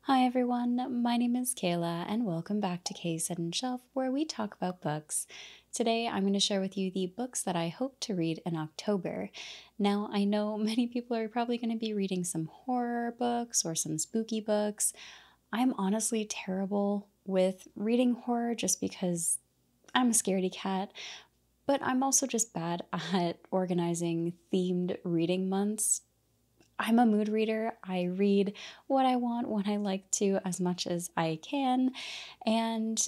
Hi everyone, my name is Kayla and welcome back to Kay's Hidden Shelf where we talk about books. Today I'm going to share with you the books that I hope to read in October. Now I know many people are probably going to be reading some horror books or some spooky books. I'm honestly terrible with reading horror just because I'm a scaredy cat, but I'm also just bad at organizing themed reading months. I'm a mood reader. I read what I want when I like to as much as I can. And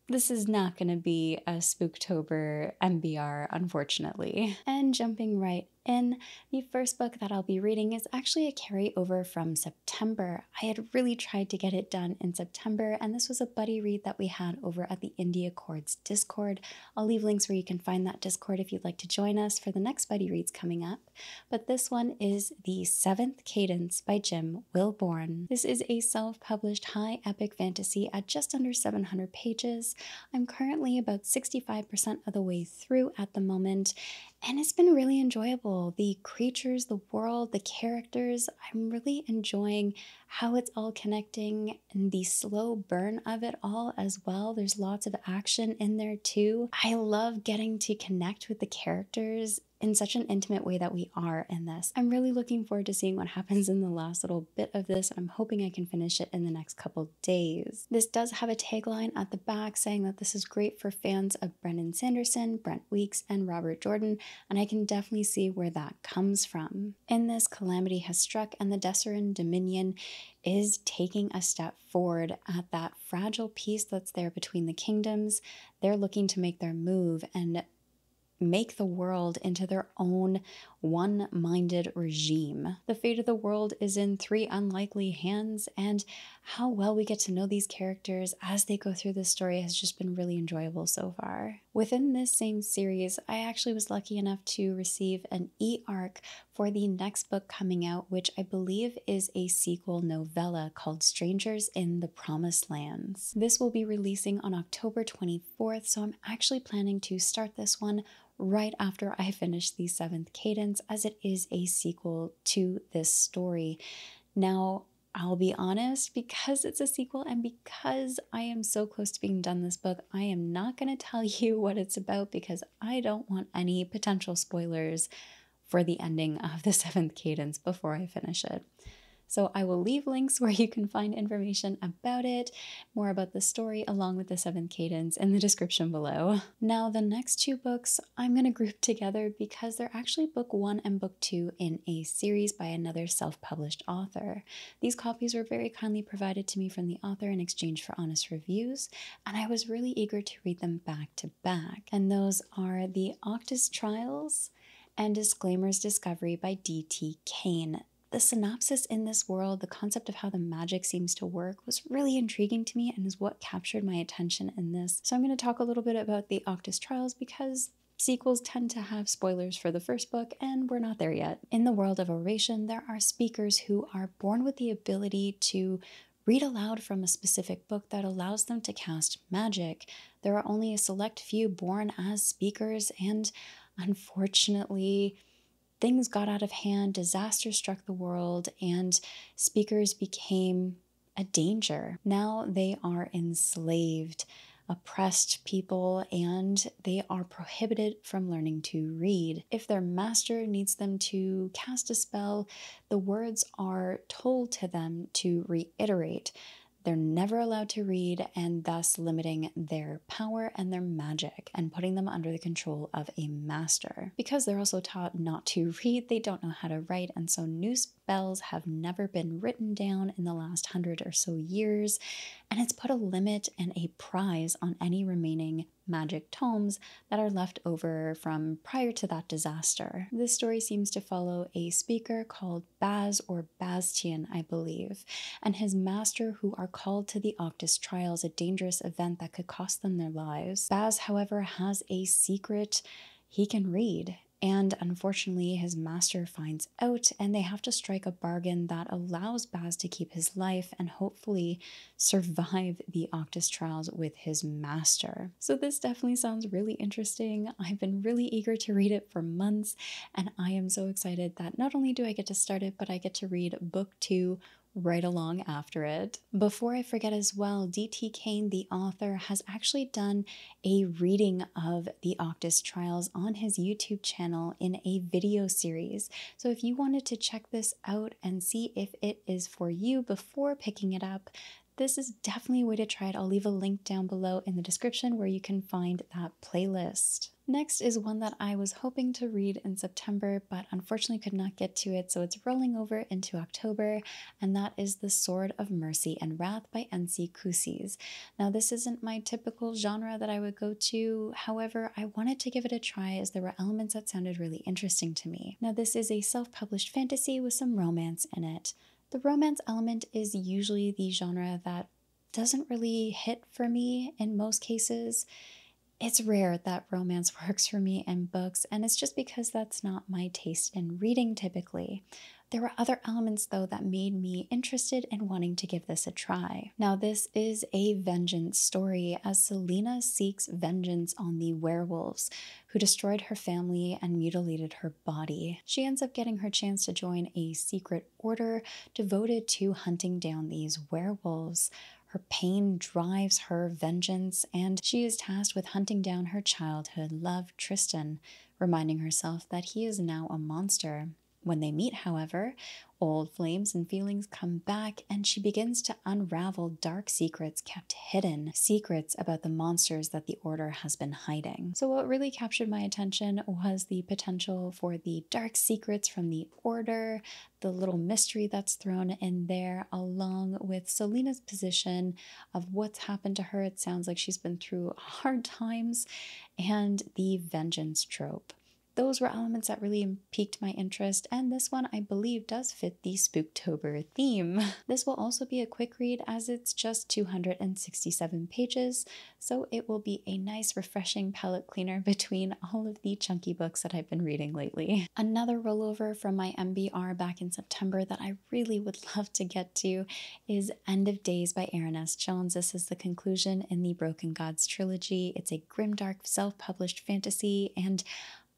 this is not going to be a Spooktober MBR, unfortunately. And jumping right in, the first book that I'll be reading is actually a carryover from September. I had really tried to get it done in September, and this was a buddy read that we had over at the Indie Accords Discord. I'll leave links where you can find that Discord if you'd like to join us for the next buddy reads coming up. But this one is The Seventh Cadence by Jim Wilbourne. This is a self-published high epic fantasy at just under 700 pages. I'm currently about 65% of the way through at the moment, and it's been really enjoyable. The creatures, the world, the characters, I'm really enjoying how it's all connecting and the slow burn of it all as well. There's lots of action in there too. I love getting to connect with the characters in such an intimate way that we are in this. I'm really looking forward to seeing what happens in the last little bit of this. I'm hoping I can finish it in the next couple days. This does have a tagline at the back saying that this is great for fans of Brendan Sanderson, Brent Weeks, and Robert Jordan, and I can definitely see where that comes from. In this, calamity has struck and the Desserin Dominion is taking a step forward at that fragile peace that's there between the kingdoms. They're looking to make their move and make the world into their own one-minded regime. The fate of the world is in three unlikely hands, and how well we get to know these characters as they go through this story has just been really enjoyable so far. Within this same series, I actually was lucky enough to receive an e-arc for the next book coming out, which I believe is a sequel novella called Strangers in the Promised Lands. This will be releasing on October 24th, so I'm actually planning to start this one right after I finish The Seventh Cadence, as it is a sequel to this story. Now, I'll be honest, because it's a sequel and because I am so close to being done this book, I am not going to tell you what it's about because I don't want any potential spoilers for the ending of The Seventh Cadence before I finish it. So I will leave links where you can find information about it, more about the story, along with the Seventh Cadence in the description below. Now, the next two books I'm going to group together because they're actually book 1 and book 2 in a series by another self-published author. These copies were very kindly provided to me from the author in exchange for honest reviews, and I was really eager to read them back to back. And those are The Octus Trials and Disclaimer's Discovery by D.T. Kane. The synopsis in this world, the concept of how the magic seems to work, was really intriguing to me and is what captured my attention in this. So I'm going to talk a little bit about the Octus Trials because sequels tend to have spoilers for the first book, and we're not there yet. In the world of oration, there are speakers who are born with the ability to read aloud from a specific book that allows them to cast magic. There are only a select few born as speakers, and unfortunately, things got out of hand, disaster struck the world, and speakers became a danger. Now they are enslaved, oppressed people, and they are prohibited from learning to read. If their master needs them to cast a spell, the words are told to them to reiterate. They're never allowed to read, and thus limiting their power and their magic and putting them under the control of a master. Because they're also taught not to read, they don't know how to write, and so new spells have never been written down in the last 100 or so years, and it's put a limit and a prize on any remaining magic tomes that are left over from prior to that disaster. This story seems to follow a speaker called Baz, or Bastian, I believe, and his master, who are called to the Octus Trials, a dangerous event that could cost them their lives. Baz, however, has a secret. He can read, and unfortunately his master finds out, and they have to strike a bargain that allows Baz to keep his life and hopefully survive the Octus Trials with his master. So this definitely sounds really interesting. I've been really eager to read it for months, and I am so excited that not only do I get to start it, but I get to read book 2 right along after it. Before I forget as well, D.T. Kane, the author, has actually done a reading of the Octus Trials on his YouTube channel in a video series. So if you wanted to check this out and see if it is for you before picking it up, this is definitely a way to try it. I'll leave a link down below in the description where you can find that playlist. Next is one that I was hoping to read in September, but unfortunately could not get to it, so it's rolling over into October, and that is The Sword of Mercy and Wrath by N.C. Kusis. Now, this isn't my typical genre that I would go to, however, I wanted to give it a try as there were elements that sounded really interesting to me. Now, this is a self-published fantasy with some romance in it. The romance element is usually the genre that doesn't really hit for me in most cases. It's rare that romance works for me in books, and it's just because that's not my taste in reading typically. There were other elements, though, that made me interested in wanting to give this a try. Now, this is a vengeance story as Selena seeks vengeance on the werewolves who destroyed her family and mutilated her body. She ends up getting her chance to join a secret order devoted to hunting down these werewolves. Her pain drives her vengeance, and she is tasked with hunting down her childhood love, Tristan, reminding herself that he is now a monster. When they meet, however, old flames and feelings come back, and she begins to unravel dark secrets kept hidden, secrets about the monsters that the Order has been hiding. So what really captured my attention was the potential for the dark secrets from the Order, the little mystery that's thrown in there, along with Selena's position of what's happened to her. It sounds like she's been through hard times, and the vengeance trope. Those were elements that really piqued my interest, and this one I believe does fit the Spooktober theme. This will also be a quick read as it's just 267 pages, so it will be a nice refreshing palette cleaner between all of the chunky books that I've been reading lately. Another rollover from my MBR back in September that I really would love to get to is End of Days by Erin S. Jones. This is the conclusion in the Broken Gods trilogy. It's a grimdark self-published fantasy, and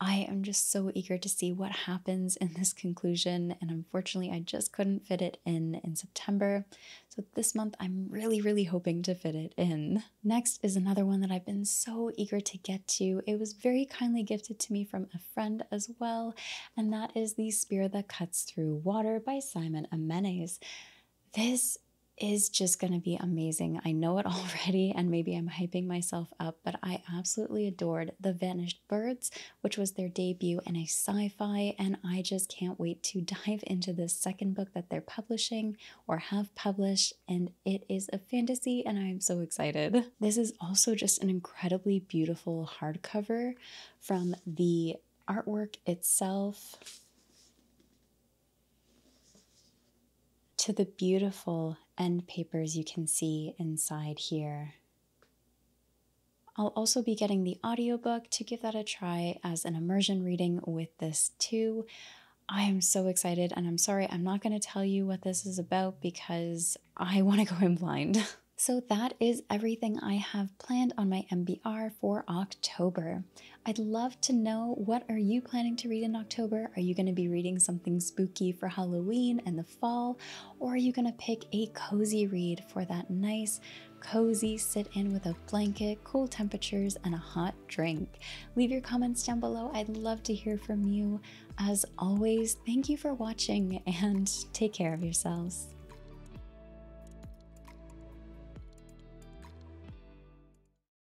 I am just so eager to see what happens in this conclusion, and unfortunately I just couldn't fit it in September, so this month I'm really hoping to fit it in. Next is another one that I've been so eager to get to. It was very kindly gifted to me from a friend as well, and that is The Spear That Cuts Through Water by Simon Jimenez. This is just going to be amazing. I know it already, and maybe I'm hyping myself up, but I absolutely adored The Vanished Birds, which was their debut in a sci-fi, and I just can't wait to dive into this second book that they're publishing or have published, and it is a fantasy, and I'm so excited. This is also just an incredibly beautiful hardcover, from the artwork itself to the beautiful end papers you can see inside here. I'll also be getting the audiobook to give that a try as an immersion reading with this too. I am so excited, and I'm sorry I'm not going to tell you what this is about because I want to go in blind. So that is everything I have planned on my MBR for October. I'd love to know, what are you planning to read in October? Are you going to be reading something spooky for Halloween and the fall? Or are you going to pick a cozy read for that nice, cozy sit-in with a blanket, cool temperatures, and a hot drink? Leave your comments down below. I'd love to hear from you. As always, thank you for watching, and take care of yourselves.